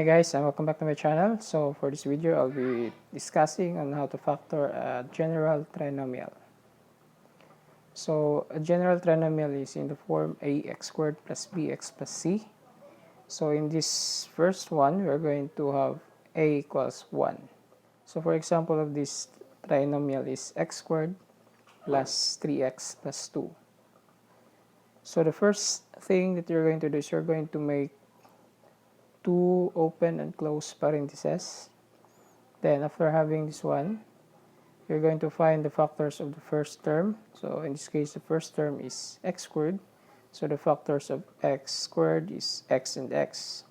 Hi guys, and welcome back to my channel. So for this video, I'll be discussing on how to factor a general trinomial. So a general trinomial is in the form ax squared plus bx plus c. So in this first one, we're going to have a equals 1. So for example of this trinomial is x squared plus 3x plus 2. So the first thing that you're going to do is you're going to make two open and close parentheses. Then after having this one, you're going to find the factors of the first term. So in this case, the first term is x squared. So the factors of x squared is x and x,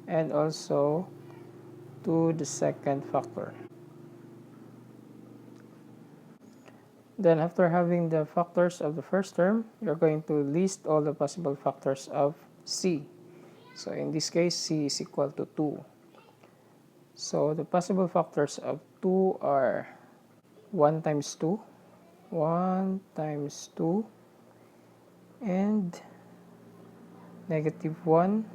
and also to the second factor. Then after having the factors of the first term, you're going to list all the possible factors of c. So in this case, c is equal to 2. So the possible factors of 2 are 1 times 2, 1 times 2, and negative 1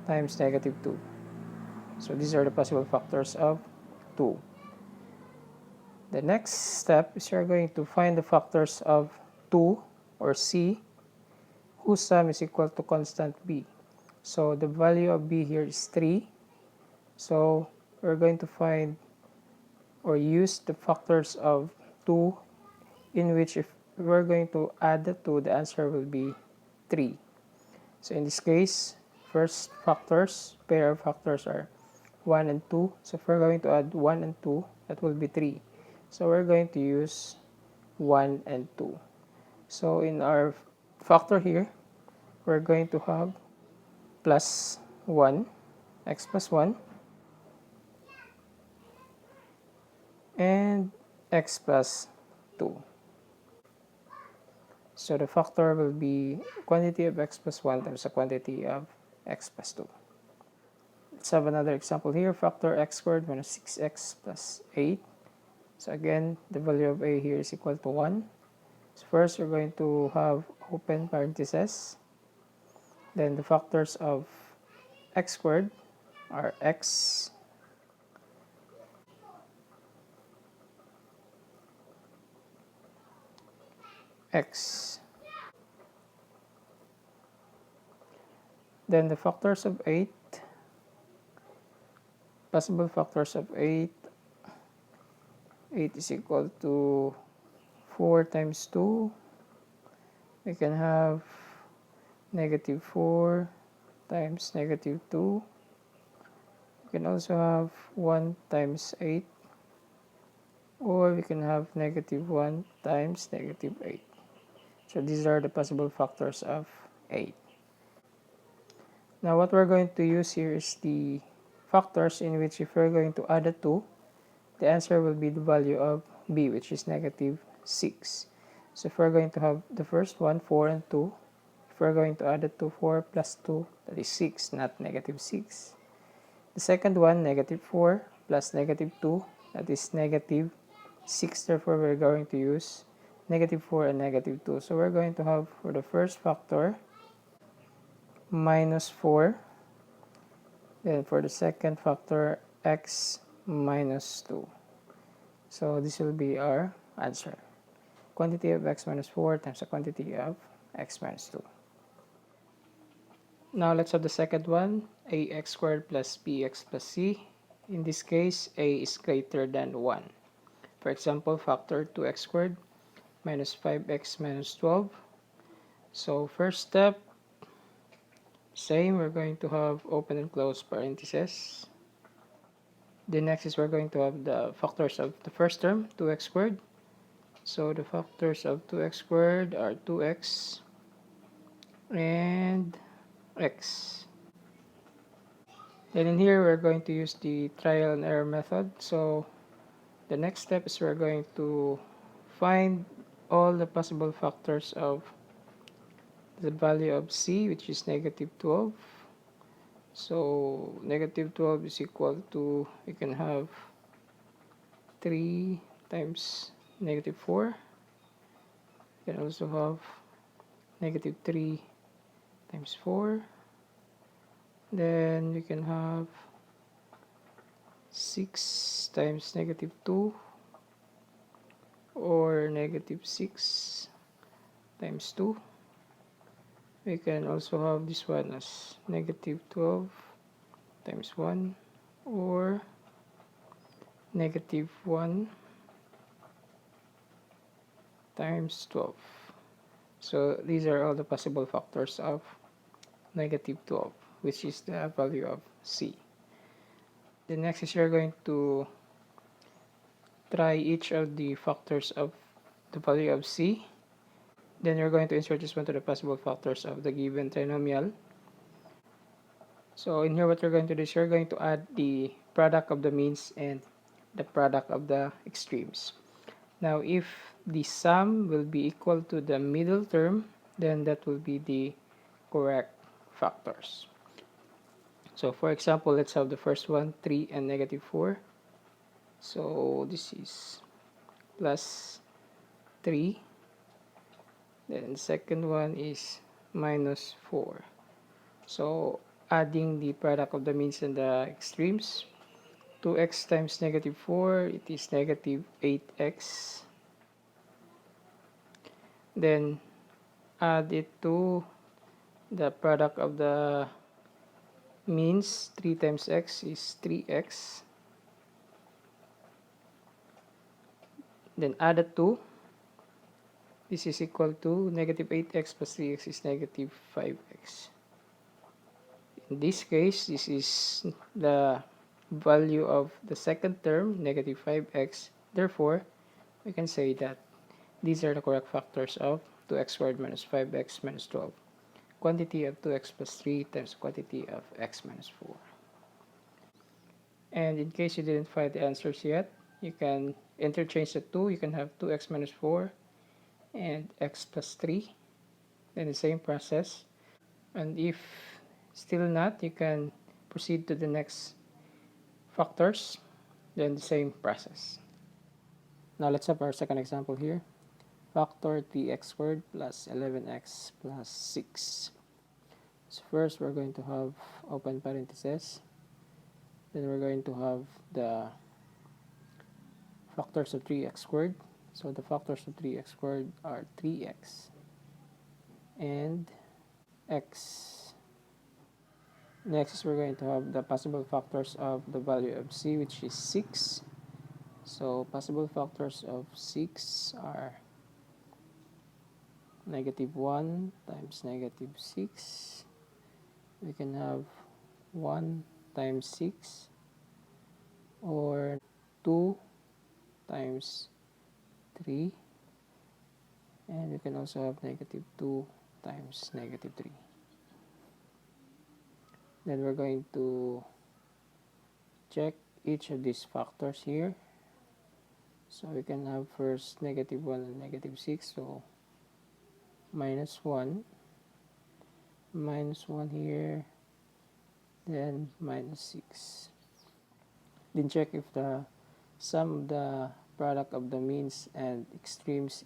times negative 2. So these are the possible factors of 2. The next step is you're going to find the factors of 2 or c whose sum is equal to constant b. So the value of b here is 3. So we're going to find or use the factors of 2 in which if we're going to add the 2, the answer will be 3. So in this case, first factors, pair of factors are 1 and 2. So if we're going to add 1 and 2, that will be 3. So we're going to use 1 and 2. So in our factor here, we're going to have plus 1, x plus 1, and x plus 2. So the factor will be quantity of x plus 1 times the quantity of x plus 2. Let's have another example here. Factor x squared minus 6x plus 8. So again, the value of a here is equal to 1. So first, we're going to have open parentheses. Then the factors of x squared are x, x. Then the factors of 8, possible factors of 8 is equal to 4 times 2. We can have negative 4 times negative 2. We can also have 1 times 8. Or we can have negative 1 times negative 8. So these are the possible factors of 8. Now what we're going to use here is the factors in which if we're going to add the 2, the answer will be the value of b, which is negative 6. So if we're going to have the first one, 4 and 2, if we're going to add the 2, 4 plus 2, that is 6, not negative 6. The second one, negative 4 plus negative 2, that is negative 6. Therefore, we're going to use negative 4 and negative 2. So we're going to have for the first factor, minus 4. Then for the second factor, x minus 2. So this will be our answer. Quantity of x minus 4 times the quantity of x minus 2. Now let's have the second one, ax squared plus bx plus c. In this case, a is greater than 1. For example, factor 2x squared minus 5x minus 12. So first step, same, we're going to have open and close parentheses. The next is we're going to have the factors of the first term, 2x squared. So the factors of 2x squared are 2x and x. Then in here, we're going to use the trial and error method. So the next step is we're going to find all the possible factors of the value of c, which is negative 12. So negative 12 is equal to, we can have 3 times negative 4. We can also have negative 3 times 4. Then we can have 6 times negative 2 or negative 6 times 2. We can also have this one as negative 12 times 1 or negative 1 times 12. So these are all the possible factors of negative 12, which is the value of C. The next is you're going to try each of the factors of the value of C. Then you're going to insert this one to the possible factors of the given trinomial. So in here, what you're going to do is you're going to add the product of the means and the product of the extremes. Now, if the sum will be equal to the middle term, then that will be the correct factors. So for example, let's have the first one, 3 and negative 4. So this is plus 3. Then second one is minus 4. So adding the product of the means and the extremes, 2x times negative 4, it is negative 8x. Then add it to the product of the means, 3 times x is 3x. Then add it to, this is equal to negative 8x plus 3x is negative 5x. In this case, this is the value of the second term, negative 5x. Therefore, we can say that these are the correct factors of 2x squared minus 5x minus 12. Quantity of 2x plus 3 times quantity of x minus 4. And in case you didn't find the answers yet, you can interchange the 2. You can have 2x minus 4 and x plus 3. Then the same process. And if still not, you can proceed to the next factors. Then the same process. Now let's have our second example here. Factor 3x squared plus 11x plus 6. So first we're going to have open parentheses. Then we're going to have the factors of 3x squared. So the factors of 3x squared are 3x and x. Next is we're going to have the possible factors of the value of c, which is 6. So possible factors of 6 are negative 1 times negative 6. We can have 1 times 6 or 2 times 3, and we can also have negative 2 times negative 3. Then we're going to check each of these factors here. So we can have first negative 1 and negative 6, so minus 1 here, then minus 6. Then check if the sum of the product of the means and extremes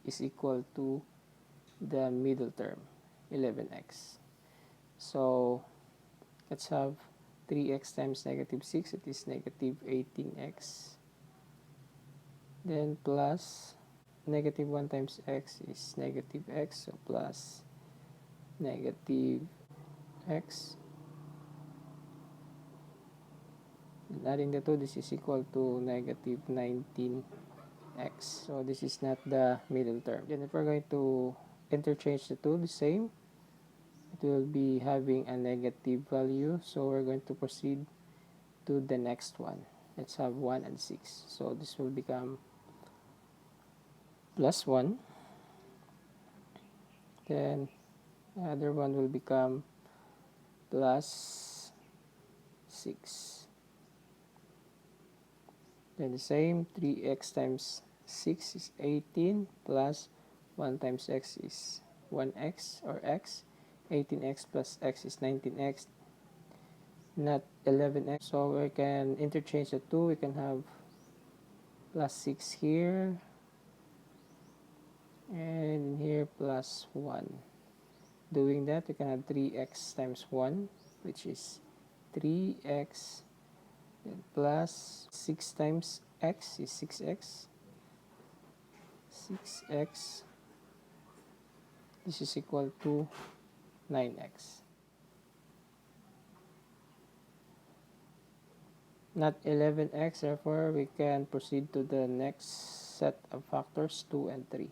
is equal to the middle term, 11x. So let's have 3x times negative 6, it is negative 18x. Then plus negative 1 times x is negative x, so plus negative x. And adding the 2, this is equal to negative 19x. So this is not the middle term. Then if we're going to interchange the 2, the same, it will be having a negative value. So we're going to proceed to the next one. Let's have 1 and 6. So this will become plus 1. Then the other one will become plus 6. Then the same, 3x times 6 is 18 plus 1 times x is 1x or x. 18x plus x is 19x, not 11x. So we can interchange the 2. We can have plus 6 here and here plus 1. Doing that, we can have 3x times 1 which is 3x then plus 6 times x is 6x. 6x, this is equal to 9x. Not 11x, therefore we can proceed to the next set of factors, 2 and 3.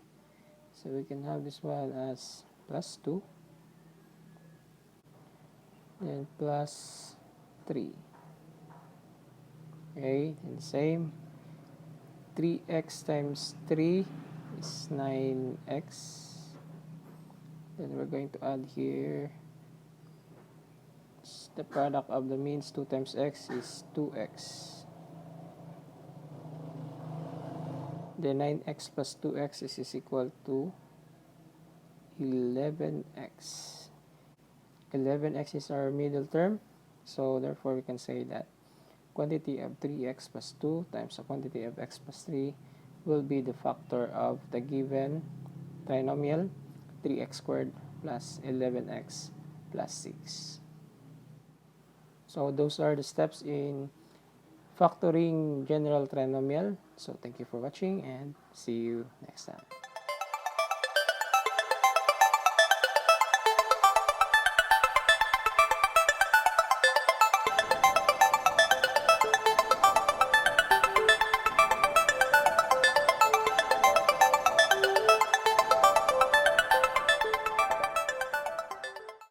So we can have this one as plus 2, then plus 3. Okay, and same, 3x times 3 is 9x. Then we're going to add here the product of the means. 2 times x is 2x. Then 9x plus 2x is equal to 11x. 11x is our middle term, so therefore we can say that quantity of 3x plus 2 times the quantity of x plus 3 will be the factor of the given trinomial 3x squared plus 11x plus 6. So those are the steps in factoring general trinomial. So thank you for watching and see you next time.